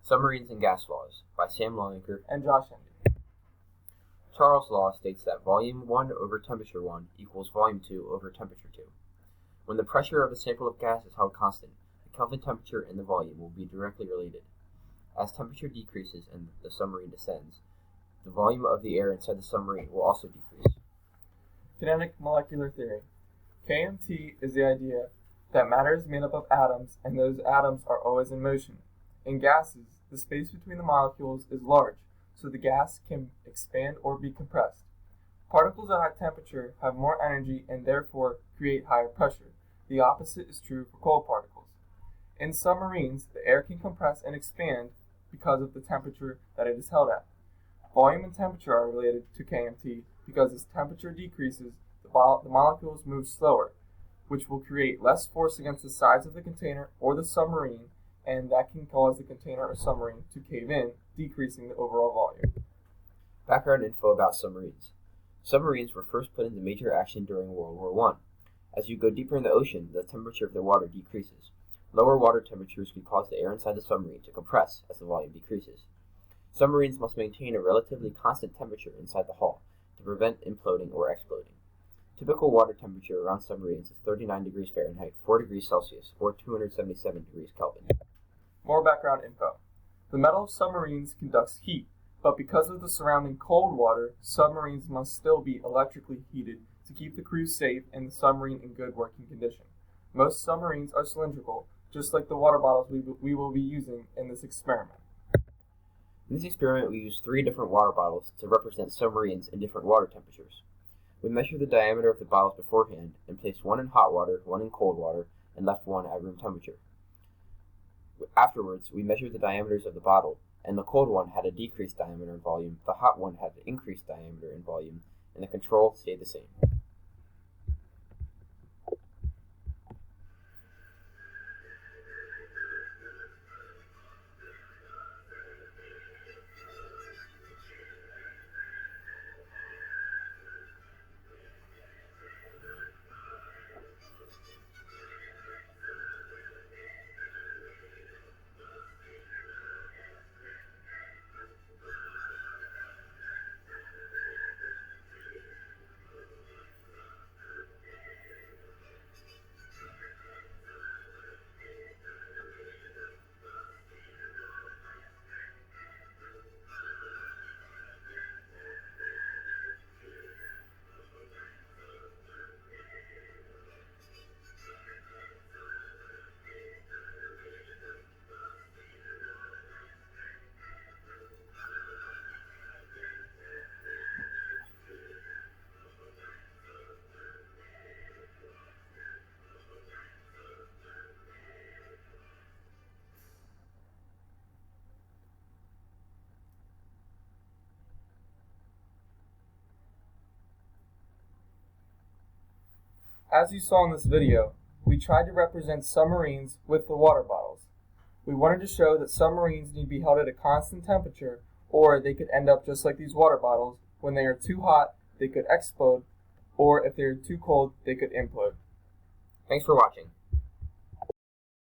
Submarines and Gas Laws by Sam Longacre and Josh Hendy. Charles' law states that volume 1 over temperature 1 equals volume 2 over temperature 2. When the pressure of a sample of gas is held constant, the Kelvin temperature and the volume will be directly related. As temperature decreases and the submarine descends, the volume of the air inside the submarine will also decrease. Kinetic molecular theory. KMT is the idea that matter is made up of atoms and those atoms are always in motion. In gases, the space between the molecules is large, so the gas can expand or be compressed. Particles at high temperature have more energy and therefore create higher pressure. The opposite is true for cold particles. In submarines, the air can compress and expand because of the temperature that it is held at. Volume and temperature are related to KMT because as temperature decreases, the molecules move slower, which will create less force against the sides of the container or the submarine, and that can cause the container or submarine to cave in, decreasing the overall volume. Background info about submarines. Submarines were first put into major action during World War I. As you go deeper in the ocean, the temperature of the water decreases. Lower water temperatures could cause the air inside the submarine to compress as the volume decreases. Submarines must maintain a relatively constant temperature inside the hull to prevent imploding or exploding. Typical water temperature around submarines is 39 degrees Fahrenheit, 4 degrees Celsius, or 277 degrees Kelvin. More background info. The metal of submarines conducts heat, but because of the surrounding cold water, submarines must still be electrically heated to keep the crew safe and the submarine in good working condition. Most submarines are cylindrical, just like the water bottles we will be using in this experiment. In this experiment, we used 3 different water bottles to represent submarines in different water temperatures. We measured the diameter of the bottles beforehand and placed one in hot water, one in cold water, and left one at room temperature. Afterwards, we measured the diameters of the bottle, and the cold one had a decreased diameter in volume, the hot one had an increased diameter in volume, and the control stayed the same. As you saw in this video, we tried to represent submarines with the water bottles. We wanted to show that submarines need to be held at a constant temperature, or they could end up just like these water bottles. When they are too hot, they could explode, or if they are too cold, they could implode. Thanks for watching.